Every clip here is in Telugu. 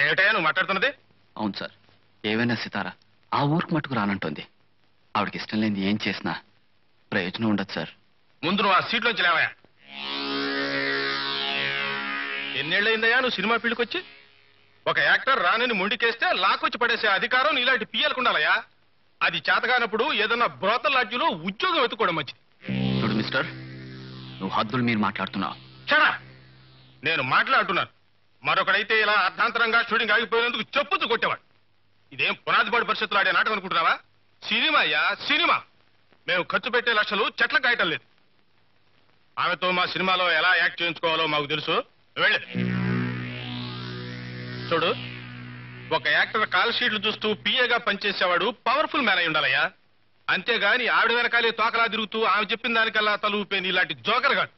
ఏమిటయ్యా నువ్వు మాట్లాడుతున్నది? అవును సార్, ఏవైనా సితారా ఆ ఊరికి మట్టుకు రానంటుంది. ఆవిడకి ఇష్టం లేని ఏం చేసినా ప్రయోజనం ఉండదు సార్. ముందు నువ్వు ఆ సీట్లోంచి లేవయా. ఎన్నేళ్ళయిందయ్యా నువ్వు సినిమా ఫీల్డ్కి వచ్చి? ఒక యాక్టర్ రానని మొండికేస్తే లాక్కొచ్చి పడేసే అధికారం ఇలాంటి పియ్యలకు ఉండాలయ్యా. అది చేతగానప్పుడు ఏదన్నా బ్రోతల్ లాడ్జిలో ఉద్యోగం వెతుక్కోవడం మంచిది. చూడు మిస్టర్, నువ్వు హద్దులు మీరు మాట్లాడుతున్నావు. చరా, నేను మాట్లాడుతున్నాను. మరొకడైతే ఇలా అర్ధాంతరంగా షూటింగ్ ఆగిపోయినందుకు చెప్పుతూ కొట్టేవాడు. ఇదేం పునాదిపాడు పరిస్థితులు ఆడే నాటకం అనుకుంటున్నావా? సినిమా అయ్యా, సినిమా. మేము ఖర్చు పెట్టే లక్షలు చెట్ల కాయటం లేదు. ఆమెతో మా సినిమాలో ఎలా యాక్ట్ చేయించుకోవాలో మాకు తెలుసు. వెళ్ళి చూడు, ఒక యాక్టర్ కాల్ షీట్లు చూస్తూ పిఏగా పనిచేసేవాడు పవర్ఫుల్ మ్యాన్ అయి ఉండాలయ్యా. అంతేగాని ఆవిడ వెనకాలే తోకలా తిరుగుతూ ఆమె చెప్పిన దానికల్లా తల ఊపేని ఇలాంటి జోకర్ గాడు.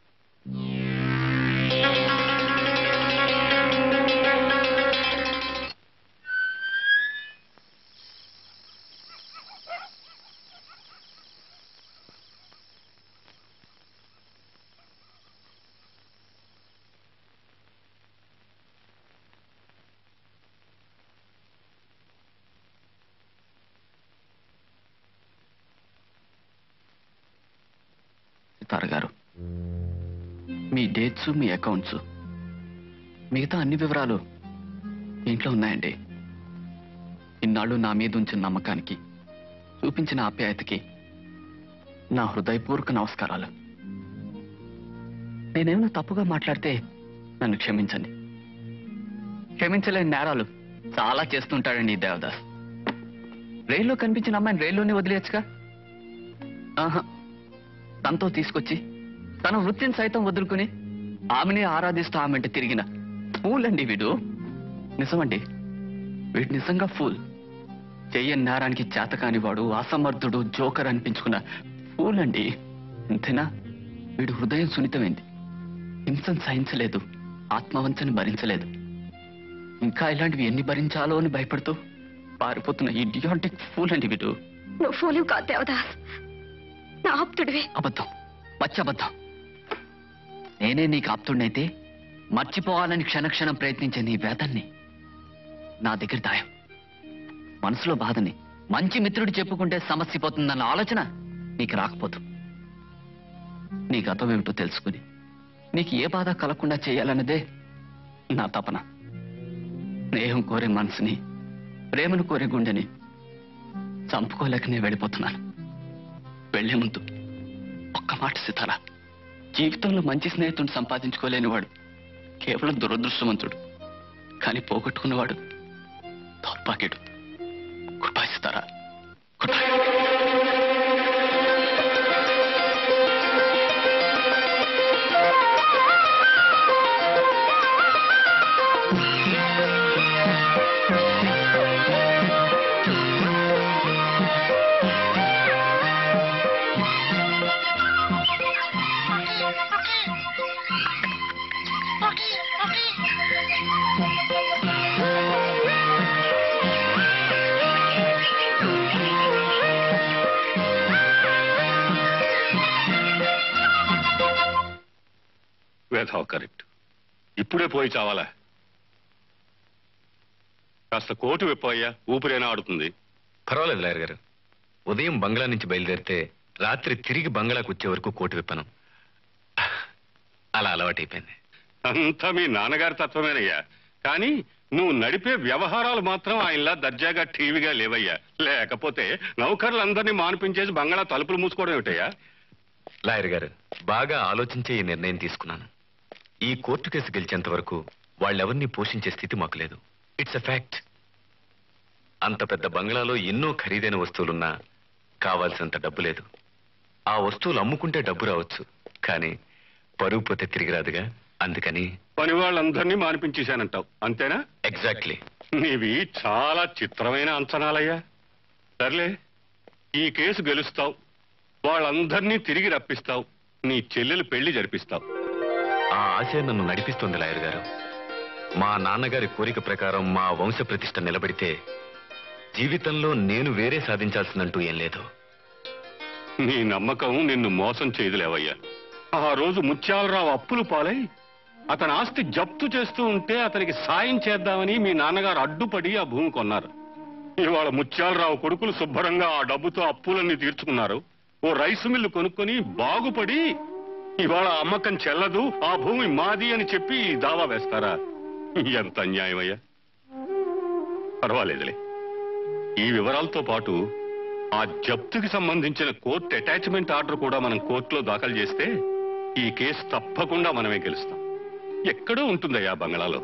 గారు, మీ డేట్స్, మీ అకౌంట్స్, మిగతా అన్ని వివరాలు ఇంట్లో ఉన్నాయండి. ఇన్నాళ్ళు నా మీద ఉంచిన నమ్మకానికి, చూపించిన ఆప్యాయతకి నా హృదయపూర్వక నమస్కారాలు. నేనేమైనా తప్పుగా మాట్లాడితే నన్ను క్షమించండి. క్షమించలేని నేరాలు చాలా చేస్తుంటాడండి ఈ దేవదాస్. రైల్లో కనిపించిన అమ్మాయిని రైల్లోనే వదిలేయచ్చుగా. ఆహా, తనతో తీసుకొచ్చి తన వృత్తిని సైతం వదులుకుని ఆమెనే ఆరాధిస్తూ ఆమెంటే తిరిగిన ఫూల్ అండి వీడు. నిజమండి, వీడు నిజంగా ఫూల్. చెయ్యని నేరానికి చేతకాని వాడు, అసమర్థుడు, జోకర్ అనిపించుకున్న ఫూల్ అండి. అంతేనా? వీడు హృదయం సున్నితమైంది, హింసను సహించలేదు, ఆత్మవంచని భరించలేదు. ఇంకా ఇలాంటివి ఎన్ని భరించాలో అని భయపడుతూ పారిపోతున్న ఇడియాటిక్ ఫూల్ అండి వీడు. నువ్వు ఫూలు కాదు దేవదాస్, నా ఆప్తుడివి. అబద్ధం, పచ్చబద్ధం. నేనే నీకు ఆప్తుడినైతే మర్చిపోవాలని క్షణక్షణం ప్రయత్నించే నీ వేదన్ని నా దగ్గర దాయం. మనసులో బాధని మంచి మిత్రుడు చెప్పుకుంటే సమస్య పోతుందన్న ఆలోచన నీకు రాకపోదు. నీ గతం ఏమిటో తెలుసుకుని నీకు ఏ బాధ కలగకుండా చేయాలన్నదే నా తపన. స్నేహం కోరే మనసుని, ప్రేమను కోరే గుండెని చంపుకోలేకనే వెళ్ళిపోతున్నాను. వెళ్లే ముందు ఒక్క మాట సితారా, జీవితంలో మంచి స్నేహితుడిని సంపాదించుకోలేనివాడు కేవలం దురదృష్టవంతుడు, కానీ పోగొట్టుకున్నవాడు దౌర్భాగ్యుడు. గుడ్ బై సితారా, గుడ్ బై. కరెక్ట్. ఇప్పుడే పోయి చావాలా? కాస్త కోటు విప్పయ్యా, ఊపిరైనా ఆడుతుంది. పర్వాలేదు లాయర్ గారు, ఉదయం బంగ్లా నుంచి బయలుదేరితే రాత్రి తిరిగి బంగ్లాకు వచ్చే వరకు కోటు విప్పను. అలా అలవాటైపోయింది. అంతా మీ నాన్నగారి తత్వమేనయ్యా. కానీ నువ్వు నడిపే వ్యవహారాలు మాత్రం ఆయనలా దర్జాగా టీవీగా లేవయ్యా. లేకపోతే నౌకర్లందరినీ మానిపించేసి బంగ్లా తలుపులు మూసుకోవడం ఏమిటయ్యా? లాయర్ గారు, బాగా ఆలోచించే ఈ నిర్ణయం తీసుకున్నాను. ఈ కోర్టు కేసు గెలిచేంత వరకు వాళ్ళెవరిని పోషించే స్థితి మాకు లేదు. It's a fact. అంత పెద్ద బంగ్లాలో ఎన్నో ఖరీదైన వస్తువులున్నా కావాల్సినంత డబ్బు లేదు. ఆ వస్తువులు అమ్ముకుంటే డబ్బు రావచ్చు, కానీ పరుగు పోతే తిరిగి రాదుగా. అందుకని పని వాళ్ళందరినీ మానిపించేశానంటావు, అంతేనా? ఎగ్జాక్ట్లీ. నీవి చాలా చిత్రమైన అంచనాలయ్యా. సర్లే, ఈ కేసు గెలుస్తావు, వాళ్ళందరినీ తిరిగి రప్పిస్తావు, నీ చెల్లెలు పెళ్లి జరిపిస్తావు. ఆ ఆశ నన్ను నడిపిస్తుంది లాయర్ గారు. మా నాన్నగారి కోరిక ప్రకారం మా వంశ ప్రతిష్ట నిలబడితే జీవితంలో నేను వేరే సాధించాల్సిందంటూ ఏం లేదు. నీ నమ్మకం నిన్ను మోసం చేయదులేవయ్యా. ఆ రోజు ముత్యాలరావు అప్పులు పాలై అతని ఆస్తి జప్తు చేస్తూ ఉంటే అతనికి సాయం చేద్దామని మీ నాన్నగారు అడ్డుపడి ఆ భూమి కొన్నారు. ఇవాళ ముత్యాలరావు కొడుకులు శుభ్రంగా ఆ డబ్బుతో అప్పులన్నీ తీర్చుకున్నారు. ఓ రైసు మిల్లు కొనుక్కొని బాగుపడి ఇవాళ అమ్మకం చెల్లదు, ఆ భూమి మాది అని చెప్పి దావా వేస్తారా? ఎంత అన్యాయమయ్యా. పర్వాలేదులే, ఈ వివరాలతో పాటు ఆ జప్తుకి సంబంధించిన కోర్టు అటాచ్మెంట్ ఆర్డర్ కూడా మనం కోర్టులో దాఖలు చేస్తే ఈ కేసు తప్పకుండా మనమే గెలుస్తాం. ఎక్కడో ఉంటుందయ్యా బంగ్లాలో.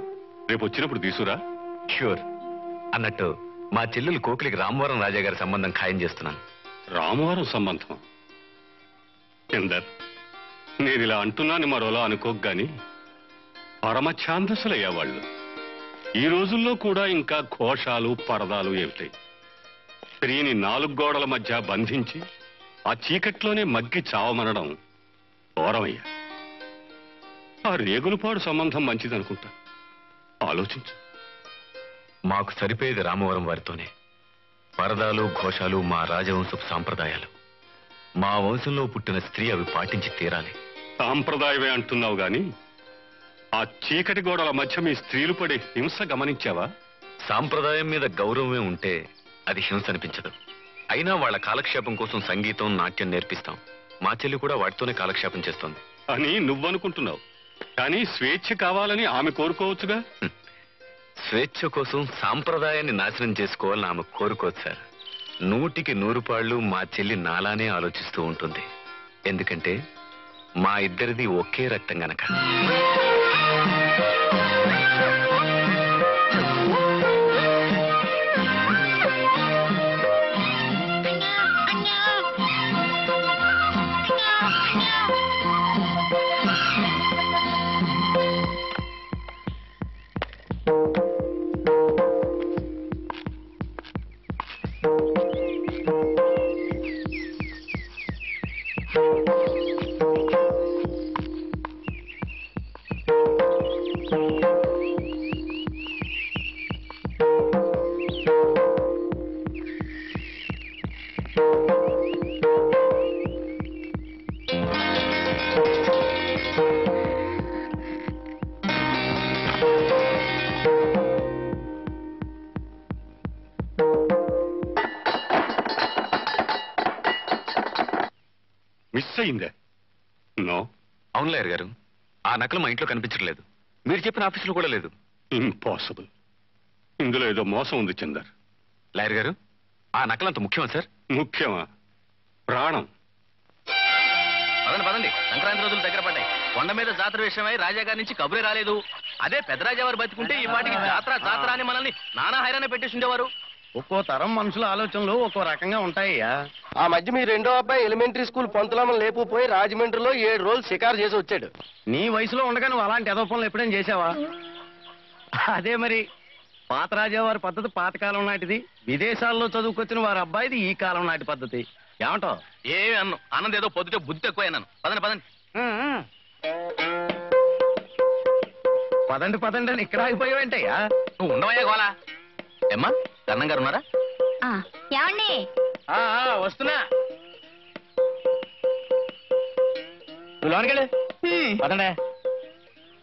రేపు వచ్చినప్పుడు తీసురా. ష్యూర్. అన్నట్టు మా చెల్లెలు కోకిలికి రామవరం రాజా గారి సంబంధం ఖాయం చేస్తున్నాను. రామవారం సంబంధం? చందర్, నేను ఇలా అంటున్నాను మరోలా అనుకోకు గాని పరమ ఛాందసులయ్యా వాళ్ళు. ఈ రోజుల్లో కూడా ఇంకా ఘోషాలు పరదాలు ఏమిటాయి? స్త్రీని 4 గోడల మధ్య బంధించి ఆ చీకట్లోనే మగ్గి చావమనడం ఘోరమయ్యా. ఆ రేగులపాడు సంబంధం మంచిదనుకుంటా. ఆలోచించు. మాకు సరిపోయేది రామవరం వారితోనే. పరదాలు ఘోషాలు మా రాజవంశపు సాంప్రదాయాలు. మా వంశంలో పుట్టిన స్త్రీ అవి పాటించి తీరాలి. సాంప్రదాయమే అంటున్నావు గాని ఆ చీకటి గోడల మధ్య మీ స్త్రీలు పడే హింస గమనించావా? సాంప్రదాయం మీద గౌరవమే ఉంటే అది హింస అనిపించదు. అయినా వాళ్ళ కాలక్షేపం కోసం సంగీతం, నాట్యం నేర్పిస్తాం. మా చెల్లి కూడా వాటితోనే కాలక్షేపం చేస్తోంది అని నువ్వనుకుంటున్నావు. కానీ స్వేచ్ఛ కావాలని ఆమె కోరుకోవచ్చుగా. స్వేచ్ఛ కోసం సాంప్రదాయాన్ని నాశనం చేసుకోవాలని ఆమె కోరుకోవచ్చు సార్. 100కి 100 పాళ్ళు మా చెల్లి నాలానే ఆలోచిస్తూ ఉంటుంది. ఎందుకంటే మా ఇద్దరిది ఒకే రక్తం గనక. మిస్ అయిందే? నో. అవును లాయర్ గారు, ఆ నకలు మా ఇంట్లో కనిపించట్లేదు. మీరు చెప్పిన ఆఫీసులో కూడా లేదు. ఇంపాసిబుల్. ఇందులో ఏదో మోసం ఉంది చందర్. లాయర్ గారు, ఆ నకలు అంత ముఖ్యమా సార్? ముఖ్యమా? ప్రాణం. పదండి పదండి, సంక్రాంతి రోజులు దగ్గర పడ్డాయి. కొండ మీద జాతర విషయమై రాజా గారి నుంచి కబురే రాలేదు. అదే పెద్దరాజా వారు బతుకుంటే ఈ పాటికి జాతర జాతర అని మనల్ని నానా హైరాణ పెట్టేసి ఉండేవారు. ఒక్కో తరం మనుషుల ఆలోచనలు ఒక్కో రకంగా ఉంటాయ్యా. ఆ మధ్య మీ రెండో అబ్బాయి ఎలిమెంటరీ స్కూల్ పంతులమ్మని లేపుపోయి రాజమండ్రిలో 7 రోజులు షికారు చేసి వచ్చాడు. నీ వయసులో ఉండగా నువ్వు అలాంటి ఏదో పనులు ఎప్పుడైనా చేసావా? అదే మరి, పాత రాజావారి పద్ధతి పాతకాలం నాటిది. విదేశాల్లో చదువుకొచ్చిన వారి అబ్బాయిది ఈ కాలం నాటి పద్ధతి. ఏమంటావు? ఏమి అన్ను అన్నది ఏదో పొద్దుటే బుద్ధి ఎక్కువ అన్నాను. పదండి పదండి పదండి పదండి అని ఇక్కడ ఆగిపోయావేంటయ్యా? నువ్వు ఉండవయ్యా గోలా. ఏమ్మా, కర్ణం గారు ఉన్నారా? ఏమండి? వస్తున్నా. నువ్వు లోనకెళ్ళు. పదండే.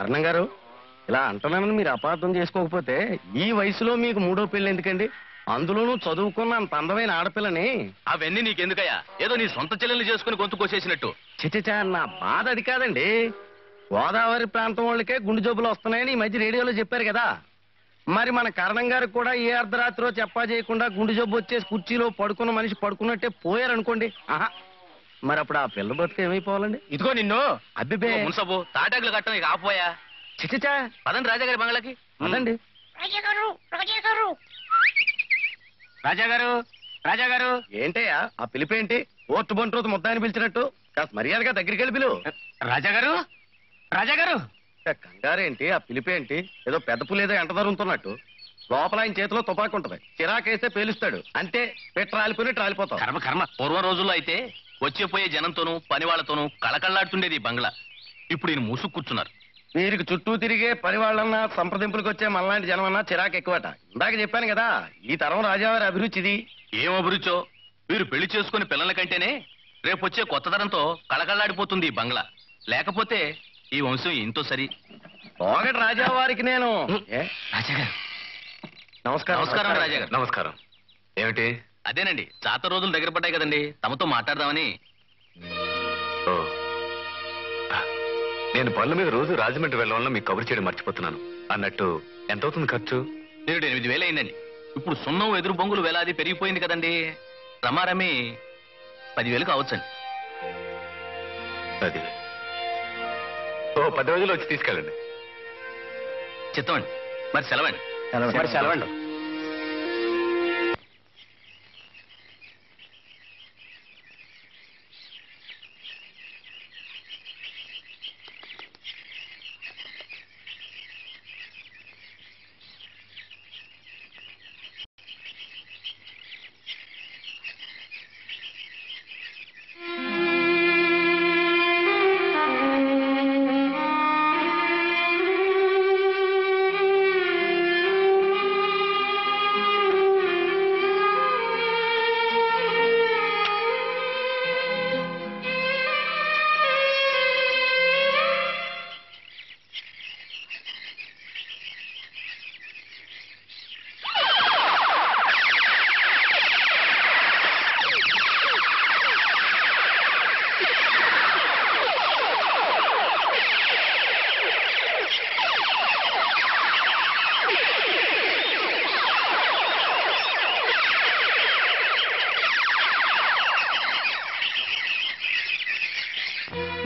అర్ణం గారు, ఇలా అంటున్నానని మీరు అపార్థం చేసుకోకపోతే ఈ వయసులో మీకు 3వ పెళ్లి ఎందుకండి? అందులోనూ చదువుకున్న అంత అందమైన ఆడపిల్లని. అవన్నీ నీకెందుకయ్యా? ఏదో నీ సొంత చెల్లెల్ని చేసుకుని గొంతు కోసేసినట్టు. చిచ్చా, నా బాధ అది కాదండి. గోదావరి ప్రాంతం వాళ్ళకే గుండె జబ్బులు వస్తున్నాయని ఈ మధ్య రేడియోలో చెప్పారు కదా. మరి మన కరణం గారికి కూడా ఏ అర్ధరాత్రో చెప్పా చేయకుండా గుండె జబ్బు వచ్చేసి కుర్చీలో పడుకున్న మనిషి పడుకున్నట్టే పోయారనుకోండి. ఆహా, మరి అప్పుడు ఆ పిల్ల బతుకు ఏమైపోవాలండి? ఇదిగో నిన్ను. అబ్బిబే, మున్సబు తాటాకులు కట్టం ఇక ఆపోయా. చిచ్చా, పదండి రాజాగారి బంగ్లాకి. అదండి. రాజా గారు ఏంటయ్యా ఆ పిలిపేంటి? ఓట్టు బంట్రోతు ముద్దాయని పిలిచినట్టు కాస్త మర్యాదగా దగ్గరికి వెళ్ళి పిలువు. రాజా గారు కంగారేంటి? ఆ పిలిపేంటి? ఏదో పెద్ద పులేదో ఎంట జరుగుతున్నట్టు. లోపల ఆయన చేతిలో తుపాకు ఉంటది. చిరాకేస్తే పేలుస్తాడు. అంతే, పెట్టి రాలిపోయి రాలిపోతాం. కర్మ కర్మ. పూర్వం రోజుల్లో అయితే వచ్చేపోయే జనంతోనూ పని వాళ్లతోనూ కళకళ్లాడుతుండేది ఈ బంగ్లా. ఇప్పుడు ఈయన మూసుకు కూర్చున్నారు. వీరికి చుట్టూ తిరిగే పని వాళ్ళన్నా సంప్రదింపులకు వచ్చే మనలాంటి జనం అన్నా చిరాకు ఎక్కువట. ఇందాక చెప్పాను కదా, ఈ తరం రాజావారి అభిరుచిది. ఏం అభిరుచో? వీరు పెళ్లి చేసుకుని పిల్లల కంటేనే రేపు వచ్చే కొత్త తరంతో కళకళ్లాడిపోతుంది ఈ బంగ్లా. లేకపోతే ఈ వంశం ఎంతో సరి. ఒకటి రాజా వారికి నేను రాజాగారు నమస్కారం నమస్కారం రాజాగారు. నమస్కారం. ఏమిటి? అదేనండి, జాతర రోజులు దగ్గర పడ్డాయి కదండి, తమతో మాట్లాడదామని. ఓ, నేను పనుల మీద రోజు రాజమండ్రి వెళ్ళడం మీకు కబురు చేయడం మర్చిపోతున్నాను. అన్నట్టు ఎంత అవుతుంది ఖర్చు? 7,000 అయిందండి. ఇప్పుడు సున్నం ఎదురు బొంగులు వేలాది పెరిగిపోయింది కదండి, రమారమి 10,000 కావచ్చండి. అది ఓ 10 రోజులు వచ్చి తీసుకెళ్ళండి. చిత్తమండి. మరి సెలవండి. మరి సెలవండి.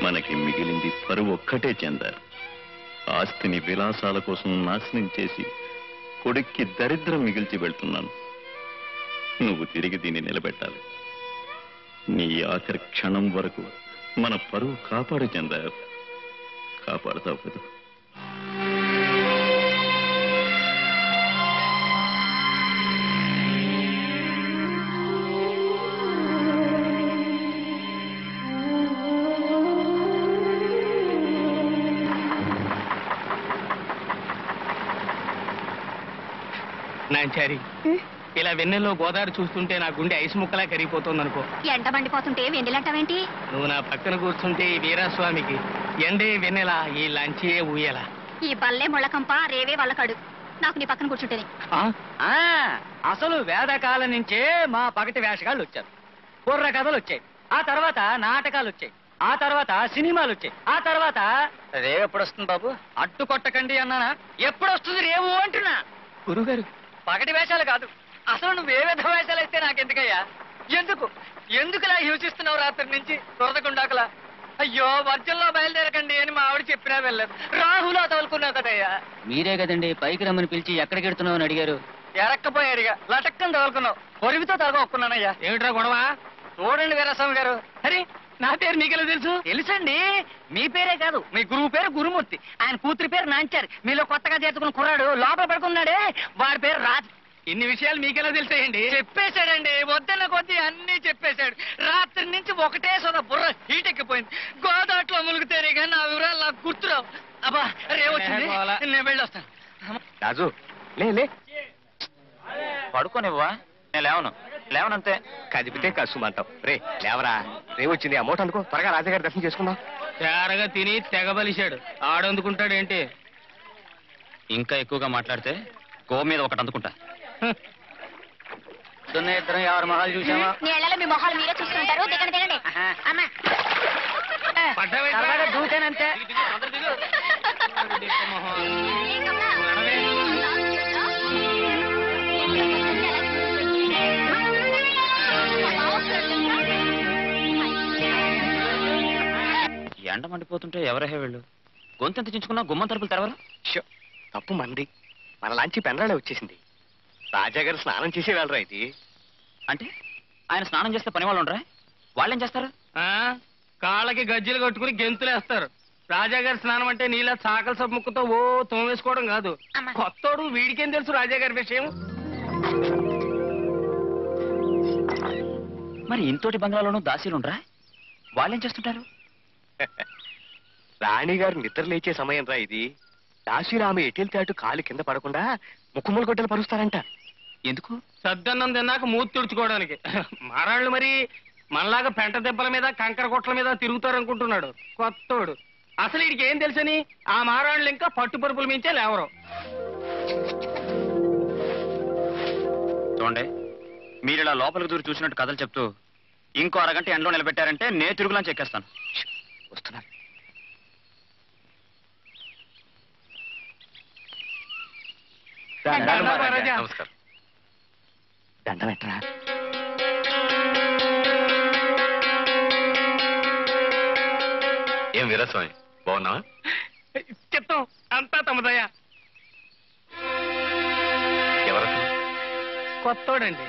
మనకి మిగిలింది పరువు ఒక్కటే చందారు. ఆస్తిని విలాసాల కోసం నాశనం చేసి కొడుక్కి దరిద్రం మిగిల్చి వెళ్తున్నాను. నువ్వు తిరిగి దీన్ని నిలబెట్టాలి. నీ ఆఖరి క్షణం వరకు మన పరువు కాపాడు చందారు. కాపాడుతావు కదా? నాంచారి, ఇలా వెన్నెల్లో గోదావరి చూస్తుంటే నా గుండె ఐసు ముక్కలా కరిగిపోతుంది అనుకో. ఎంట మండిపోతుంటే వెన్నెలంటావేంటి? నువ్వు నా పక్కన కూర్చుంటే ఈ వీరాస్వామికి ఎండే వెన్నెల, ఈ లంచియే ఊయల. ఈ బల్లే ముళ్ళకంప రేవే వాళ్ళకాడు. నాకు నీ పక్కన కూర్చుంటేనే. అసలు వేదకాలం నుంచే మా పగటి వేషగాళ్ళు వచ్చారు. బుర్ర కథలు వచ్చాయి, ఆ తర్వాత నాటకాలు వచ్చాయి, ఆ తర్వాత సినిమాలు వచ్చాయి, ఆ తర్వాత రేవు ఎప్పుడు వస్తుంది బాబు? అడ్డు కొట్టకండి అన్నానా? ఎప్పుడు వస్తుంది రేవు అంటున్నా. గురుగారు, పగటి వేషాలు కాదు, అసలు నువ్వు ఏ విధ వేషాలు అయితే నాకెందుకయ్యా? ఎందుకులా హింసిస్తున్నావు రాత్రి నుంచి దొరదకుండాకలా? అయ్యో, వర్జంలో బయలుదేరకండి అని మా ఆవిడ చెప్పినా వెళ్ళలేదు. రాహులో తగులుకున్నావు కదయ్యా. మీరే కదండి పైకి రమ్మని పిలిచి ఎక్కడికి ఎడుతున్నావు అని అడిగారు. ఎరక్కపోయారుగా, లటక్కని తగులుకున్నావు. పొరివితో తగొక్కున్నానయ్యా. ఏమిట్రా గొడవ? చూడండి వీరస్వామి గారు. అరే, నా పేరు మీకెలా తెలుసు? తెలుసండి. మీ పేరే కాదు, మీ గురువు పేరు గురుమూర్తి, ఆయన కూతురి పేరు నాంచారు. మీలో కొత్తగా చేర్చుకున్న కుర్రాడు లోపల పడుకున్నాడే, వాడి పేరు రాజు. ఇన్ని విషయాలు మీకెలా తెలుసాయండి? చెప్పేశాడండి, వద్దన్న కొద్దీ అన్ని చెప్పేశాడు. రాత్రి నుంచి ఒకటే సోద బుర్ర హీట్ ఎక్కిపోయింది. గోదాట్లో ములుగుతారే కానీ నా వివరాలు నాకు గుర్తురావు. అబ్బా, రేవచ్చింది, నేను వెళ్ళొస్తాను. రాజు, లే పడుకోనివ్వా? నేను లేవనంతే. కదిపితే కసుమంటావు. లేవరా, రేవొచ్చింది. ఆ మూట అనుకో, త్వరగా రాజాగారి దర్శనం చేసుకుందాం. తేరగా తిని తెగబలిశాడు. ఆడందుకుంటాడేంటి? ఇంకా ఎక్కువగా మాట్లాడితే గో మీద ఒకటి అందుకుంటా. ఇద్దరం ఎవరి మొహాలు చూసావా? నీళ్ళలో మీ మొహాలు మీరే చూసుకుంటారు. దిగండి దిగండి. అమ్మా, దూకానంతే. ఎండ మండిపోతుంటే ఎవరహే వెళ్ళు? గొంతెంత చించుకున్నా గుమ్మం తలుపులు తెరవరు. తప్పు మంది. మన లాంచి పెందరాడే వచ్చేసింది. రాజాగారు స్నానం చేసే వెళ్ళరా ఇది? అంటే ఆయన స్నానం చేస్తే పని వాళ్ళు ఉండరా? వాళ్ళేం చేస్తారు? కాళ్ళకి గజ్జలు కట్టుకుని గెంతులేస్తారు. రాజాగారి స్నానం అంటే నీళ్ళ చాకల సబ్బు ముక్కతో ఓ తోమేసుకోవడం కాదు. కొత్తోడు, వీడికేం తెలుసు రాజాగారి విషయం? మరి ఇంతోటి బంగ్లాలోనూ దాసీలుండ్రా? వాళ్ళేం చేస్తుంటారు? రాణిగారు నిద్ర లేచే సమయం రా ఇది. దాసీలు ఆమె ఎటెళ్తే అటు కాలు కింద పడకుండా ముక్కుములు గొడ్డలు పరుస్తారంట. ఎందుకు? సద్దన్నం తిన్నాక మూతి తుడుచుకోవడానికి. మారాళ్ళు మరి మనలాగా పెంట దెబ్బల మీద కంకర కొట్ల మీద తిరుగుతారనుకుంటున్నాడు కొత్తోడు. అసలు వీడికి ఏం తెలుసని ఆ మారాళ్ళు ఇంకా పట్టు పరుపుల మించే లేవరు. చూడండి, మీరు ఇలా లోపలికి దూరి చూసినట్టు కథలు చెప్తూ ఇంకో అరగంట ఎండలో నిలబెట్టారంటే నే తిరుగులని చెక్కేస్తాను. వస్తున్నారు. నమస్కారం. దండం ఎట్రా. ఏం వీరస్వామి, బాగున్నావా? చిత్తం అంతా తమదయ్యా. ఎవరసలు? కొత్తోడండి.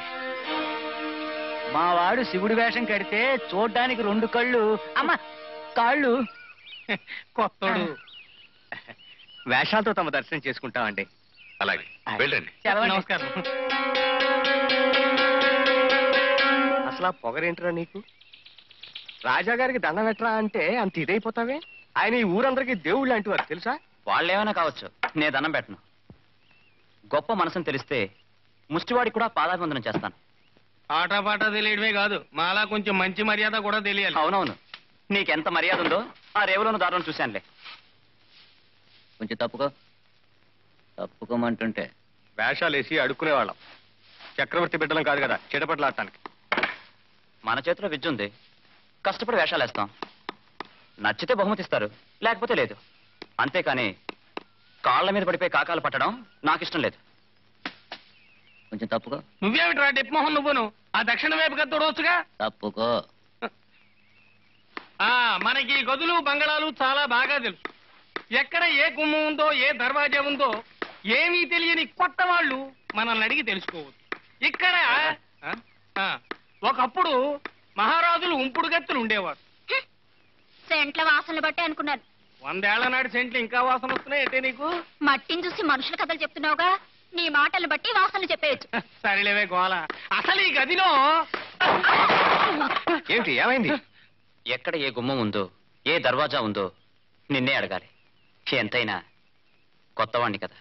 మా వాడు శివుడి వేషం కడితే చూడ్డానికి 2 కళ్ళు, అమ్మ కాళ్ళు. కొత్తోడు. వేషాలతో తమ దర్శనం చేసుకుంటామండి. అలాగే వెళ్ళండి. నమస్కారం. అసలు ఆ పొగరేంట్రా నీకు? రాజాగారికి దండం పెట్టరా అంటే అంత ఇదైపోతావే? ఆయన ఈ ఊరందరికీ దేవుళ్ళు అంటువారు తెలుసా? వాళ్ళేమైనా కావచ్చు, నేను దండం పెట్టను. గొప్ప మనసుని తెలిస్తే ముష్టివాడికి కూడా పాదాభివందనం చేస్తాను. ఆటపాట తెలియడమే కాదు, మాలా కొంచెం మంచి మర్యాద కూడా తెలియాలి. అవునవును, నీకెంత మర్యాద ఉందో ఆ రేవులోని దారులను చూశానులే. కొంచెం తప్పుకోమంటుంటే వేషాలు వేసి అడుక్కునేవాళ్ళం. చక్రవర్తి బిడ్డలం కాదు కదా చెడపట్లాడటానికి. మన చేతిలో విద్య ఉంది, కష్టపడి వేషాలు వేస్తాం. నచ్చితే బహుమతిస్తారు, లేకపోతే లేదు. అంతేకాని కాళ్ళ మీద పడిపోయి కాకాలు పట్టడం నాకు ఇష్టం లేదు. కొంచెం తప్పుకో. నువ్వేమిట్రా డిప్మోహన్ నువ్వును? ఆ దక్షిణ వైపుగా తోడవచ్చుగా. తప్పుకో. మనకి గదులు బంగళాలు చాలా బాగా తెలుసు. ఎక్కడ ఏ గుమ్మం ఉందో, ఏ దర్వాజా ఉందో ఏమీ తెలియని కొత్త వాళ్ళు మనల్ని అడిగి తెలుసుకోవచ్చు. ఇక్కడ ఒకప్పుడు మహారాజులు ఉంపుడు గత్తులు ఉండేవారు. సెంట్ల వాసనలు బట్టి అనుకున్నాను. 100 ఏళ్ల నాటి సెంట్లు ఇంకా వాసన వస్తున్నాయి అంటే నీకు? మట్టిని చూసి మనుషుల కథలు చెప్తున్నావుగా, నీ మాటలు బట్టి వాసనలు చెప్పేయచ్చు. సరేలేవే గోల. అసలు ఈ గదిలో ఏమిటి ఏమైంది? ఎక్కడ ఏ గుమ్మం ఉందో, ఏ దర్వాజా ఉందో నిన్నే అడగాలి. ఎంతైనా కొత్తవాణ్ణి కదా.